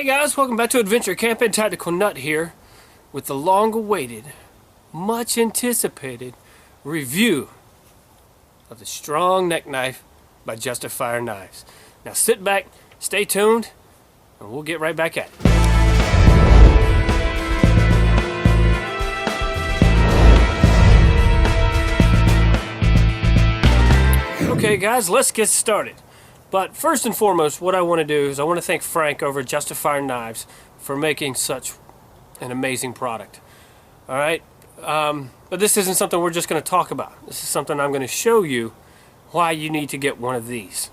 Hey guys, welcome back to Adventure Camping. Tactical Nut here with the long-awaited, much-anticipated review of the Strong Neck Knife by Justifier Knives. Now sit back, stay tuned, and we'll get right back at it. Okay guys, let's get started. But first and foremost, what I want to do is I want to thank Frank over at Justifier Knives for making such an amazing product. Alright, but this isn't something we're just going to talk about. This is something I'm going to show you why you need to get one of these.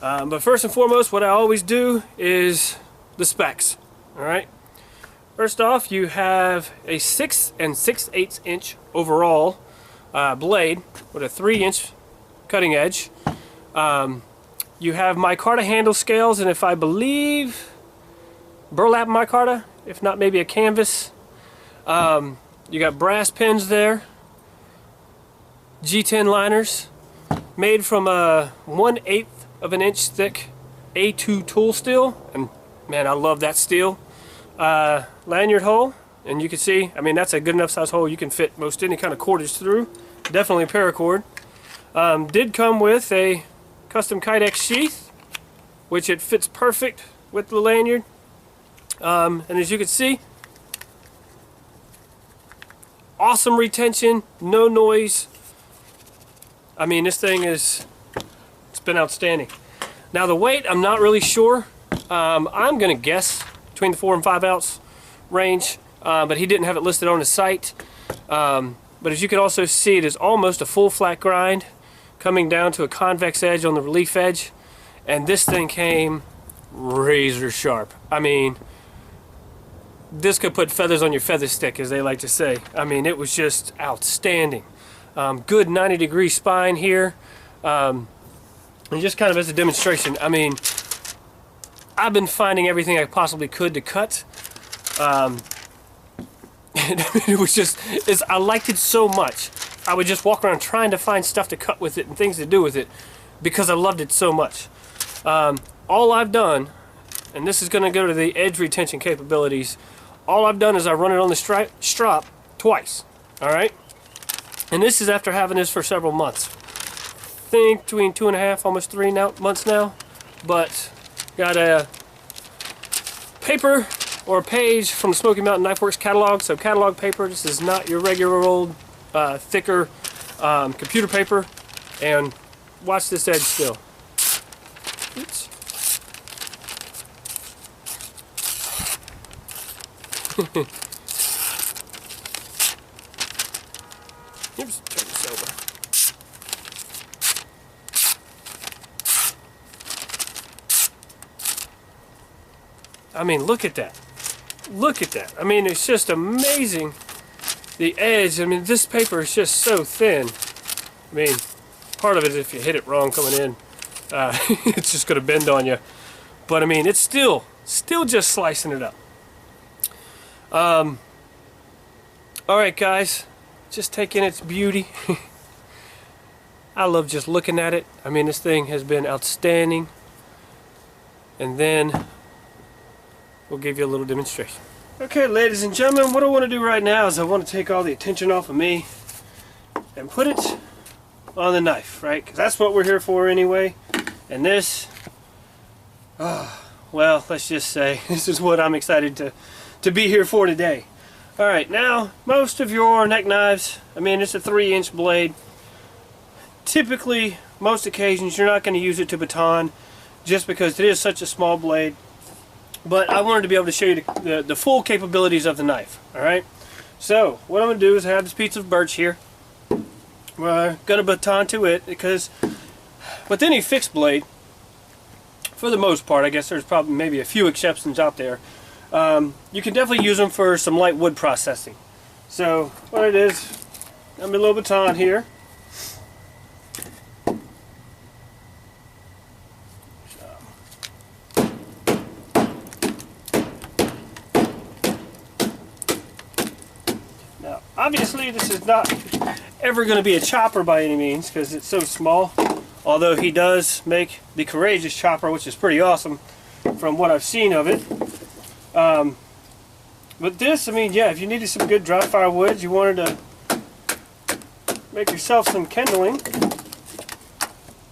But first and foremost, what I always do is the specs. Alright, first off, you have a 6 6/8 inch overall blade with a 3-inch cutting edge. You have micarta handle scales, and if I believe burlap micarta, if not maybe a canvas. You got brass pins there, G10 liners, made from a 1/8 of an inch thick A2 tool steel, and man, I love that steel. Lanyard hole, and you can see, I mean, that's a good enough size hole you can fit most any kind of cordage through. Definitely a paracord. Did come with a custom Kydex sheath, which it fits perfect with the lanyard. And as you can see, awesome retention, no noise. I mean, this thing it's been outstanding. Now the weight, I'm not really sure. I'm gonna guess between the 4 and 5 ounce range, but he didn't have it listed on his site. But as you can also see, it is almost a full flat grind, coming down to a convex edge on the relief edge, and this thing came razor sharp. I mean, this could put feathers on your feather stick, as they like to say. I mean, it was just outstanding. Good 90-degree spine here, and just kind of as a demonstration, I mean, I've been finding everything I possibly could to cut. It was just, I liked it so much. I would just walk around trying to find stuff to cut with it and things to do with it because I loved it so much. All I've done, and this is going to go to the edge retention capabilities, all I've done is I run it on the strop twice. Alright? And this is after having this for several months. I think between 2.5, almost 3 months now. But got a paper or a page from the Smoky Mountain Knife Works catalog. So catalog paper, this is not your regular old thicker computer paper, and watch this edge still. Oops. Oops, turn this over. I mean, look at that. Look at that. I mean, it's just amazing. The edge, I mean, this paper is just so thin. I mean, part of it is if you hit it wrong coming in, it's just going to bend on you. But I mean, it's still just slicing it up. Alright guys, just take in its beauty. I love just looking at it. I mean, this thing has been outstanding. And then we'll give you a little demonstration. Okay, ladies and gentlemen, what I want to do right now is I want to take all the attention off of me and put it on the knife, right? Because that's what we're here for anyway. And this, well, let's just say this is what I'm excited to be here for today. Alright, now, most of your neck knives, I mean, it's a 3-inch blade. Typically, most occasions, you're not going to use it to baton just because it is such a small blade. But I wanted to be able to show you the full capabilities of the knife. Alright, so what I'm going to do is I have this piece of birch here. We're going to baton to it because with any fixed blade, for the most part, I guess there's probably maybe a few exceptions out there, you can definitely use them for some light wood processing. So what it is, I'm a little baton here. Now, obviously this is not ever going to be a chopper by any means because it's so small, although he does make the Courageous chopper, which is pretty awesome from what I've seen of it. But this, I mean, yeah, if you needed some good dry firewood, you wanted to make yourself some kindling,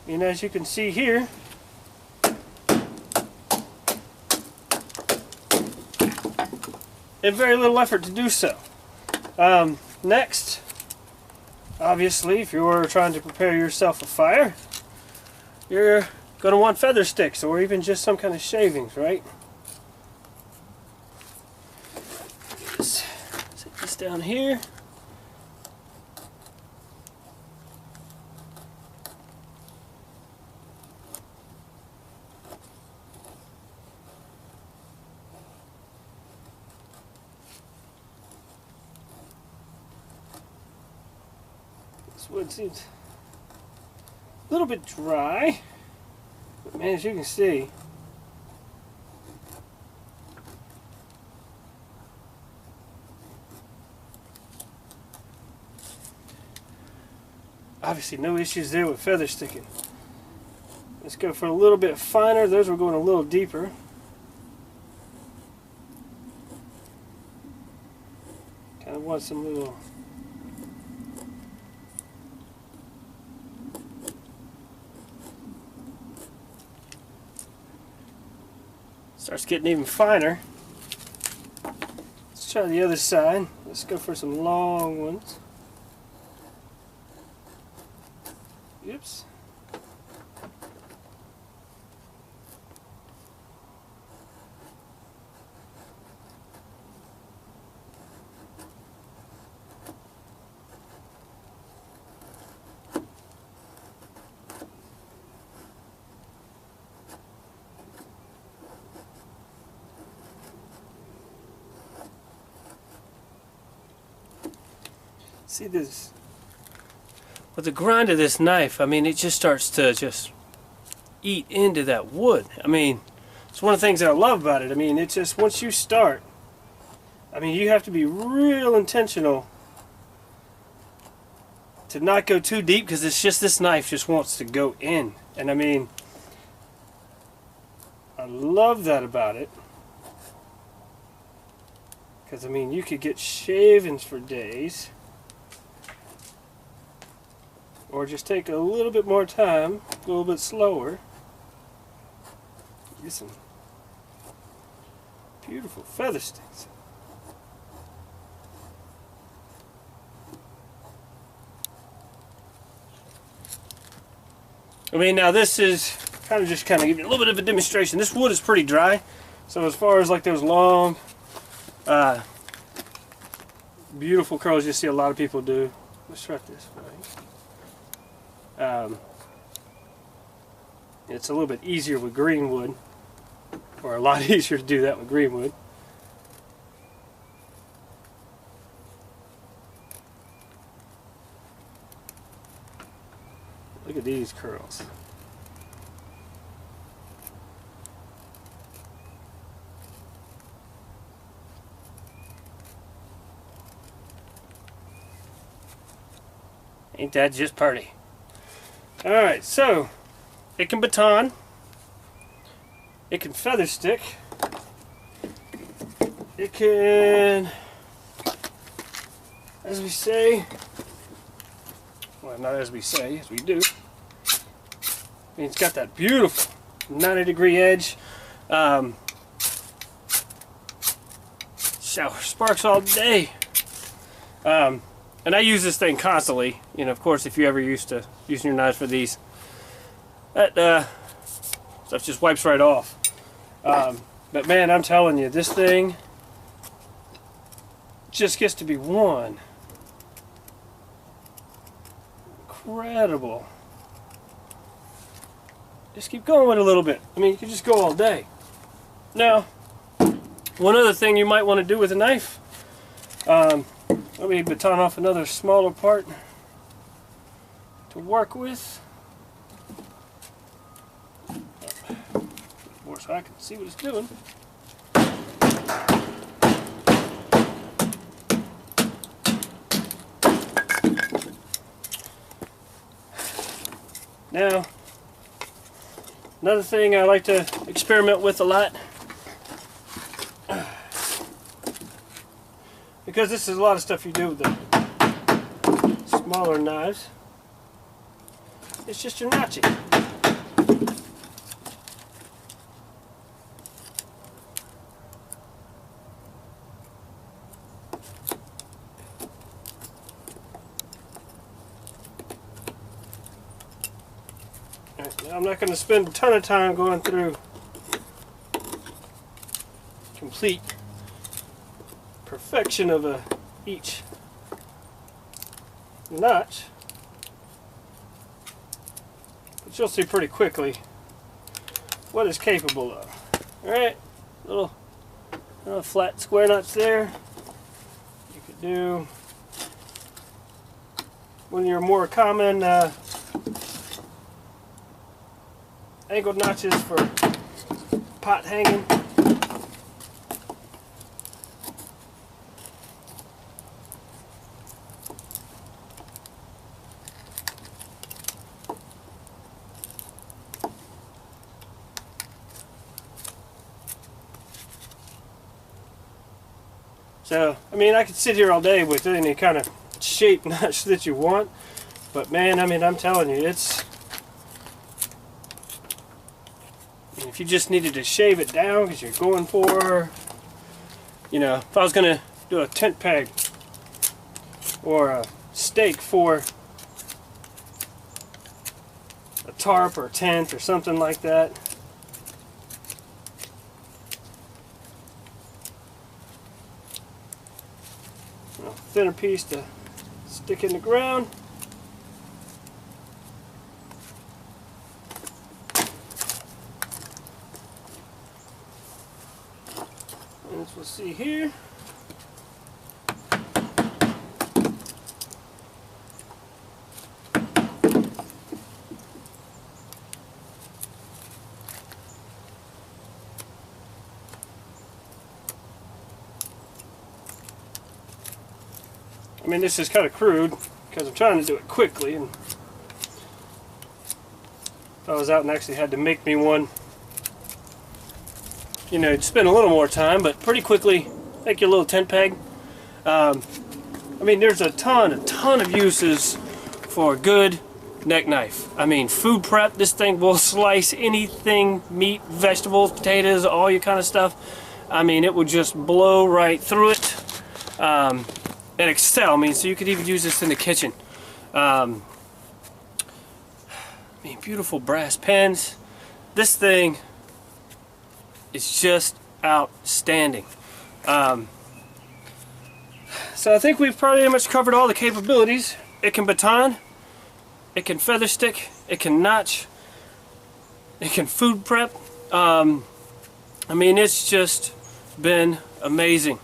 and as you can see here, and very little effort to do so. Next, obviously, if you're trying to prepare yourself a fire, you're going to want feather sticks or even just some kind of shavings, right? Just set this down here. This wood seems a little bit dry, but man, as you can see, obviously no issues there with feather sticking. Let's go for a little bit finer. Those were going a little deeper. Kind of want some little starts getting even finer. Let's try the other side. Let's go for some long ones. Oops. See this? With the grind of this knife, I mean, it just starts to just eat into that wood. I mean, it's one of the things that I love about it. I mean, it's just once you start, I mean, you have to be real intentional to not go too deep, because it's just this knife just wants to go in. And I mean, I love that about it. Because I mean, you could get shavings for days. Or just take a little bit more time, a little bit slower. Get some beautiful feather sticks. I mean, now this is kind of give you a little bit of a demonstration. This wood is pretty dry, so as far as like those long, beautiful curls you see a lot of people do. Let's try this, right? It's a little bit easier with green wood, or a lot easier to do that with green wood. Look at these curls. Ain't that just pretty? Alright, so it can baton, it can feather stick, it can, as we say, well, not as we say, as we do. I mean, it's got that beautiful 90-degree edge. Shower sparks all day. And I use this thing constantly. You know, of course, if you're ever used to using your knives for these, that stuff just wipes right off. But man, I'm telling you, this thing just gets to be one. Incredible. Just keep going with it a little bit. I mean, you can just go all day. Now, one other thing you might want to do with a knife, let me baton off another smaller part to work with. More so I can see what it's doing. Now, another thing I like to experiment with a lot because this is a lot of stuff you do with the smaller knives. It's just your notching. Now, I'm not going to spend a ton of time going through complete perfection of each notch, but you'll see pretty quickly what it's capable of. Alright, little flat square notch there. You could do one of your more common angled notches for pot hanging. So, I mean, I could sit here all day with any kind of shape notch that you want, but man, I mean, I'm telling you, it's, if you just needed to shave it down because you're going for, you know, if I was going to do a tent peg or a stake for a tarp or a tent or something like that, a thinner piece to stick in the ground. And as we'll see here, I mean, this is kind of crude because I'm trying to do it quickly, and if I was out and actually had to make me one, you know, it'd spend a little more time, but pretty quickly make your little tent peg. I mean, there's a ton of uses for a good neck knife. I mean, food prep, this thing will slice anything, meat, vegetables, potatoes, all your kind of stuff. I mean, it will just blow right through it. And excel, I mean, so you could even use this in the kitchen. I mean, beautiful brass pens. This thing is just outstanding. So I think we've pretty much covered all the capabilities. It can baton, it can feather stick, it can notch, it can food prep. I mean, it's just been amazing.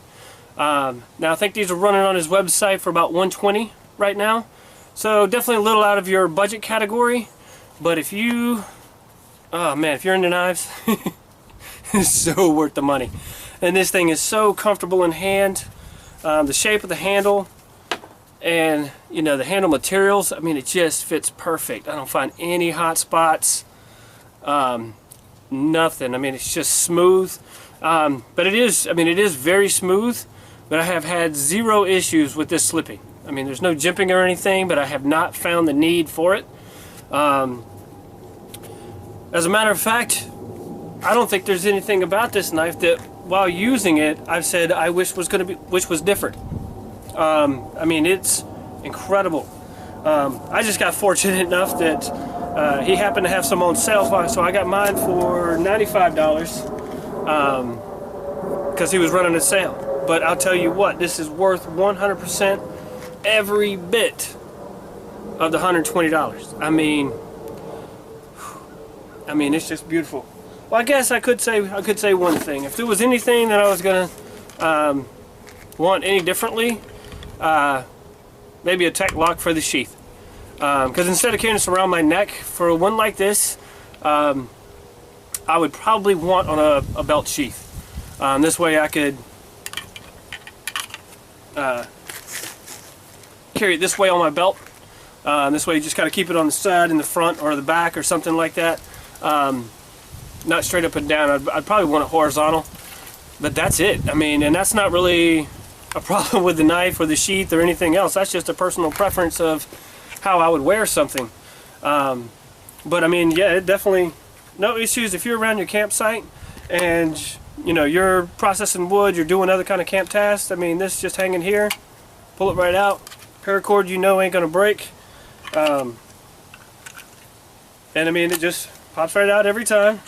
Now I think these are running on his website for about $120 right now, so definitely a little out of your budget category, but if you, oh man, if you're into knives, it's so worth the money. And this thing is so comfortable in hand. The shape of the handle and, you know, the handle materials, I mean, it just fits perfect. I don't find any hot spots, nothing. I mean, it's just smooth, but it is, I mean, it is very smooth. But I have had zero issues with this slipping. I mean, there's no jimping or anything, but I have not found the need for it. As a matter of fact, I don't think there's anything about this knife that, while using it, I've said I wish was different. I mean, it's incredible. I just got fortunate enough that he happened to have some on sale, so I got mine for $95 because he was running a sale. But I'll tell you what, this is worth 100% every bit of the $120. I mean, it's just beautiful. Well, I guess I could say one thing. If there was anything that I was gonna want any differently, maybe a tech lock for the sheath. Because instead of carrying this around my neck for one like this, I would probably want on a belt sheath. This way I could carry it this way on my belt. This way you just kind of keep it on the side, in the front, or the back, or something like that. Not straight up and down. I'd probably want it horizontal, but that's it. I mean, and that's not really a problem with the knife or the sheath or anything else. That's just a personal preference of how I would wear something. But I mean, yeah, it definitely, no issues if you're around your campsite and you know you're processing wood, you're doing other kind of camp tasks. I mean, this just hanging here, pull it right out, paracord you know ain't gonna break, and I mean it just pops right out every time.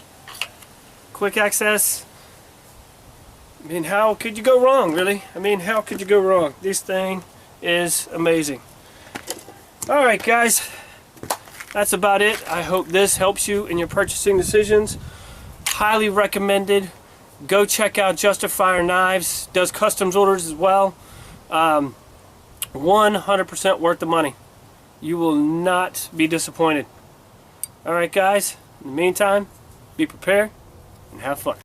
Quick access. I mean, how could you go wrong, really? I mean, how could you go wrong? This thing is amazing. Alright guys, that's about it. I hope this helps you in your purchasing decisions. Highly recommended. Go check out Justifier Knives. Does customs orders as well. 100% worth the money. You will not be disappointed. Alright guys, in the meantime, be prepared and have fun.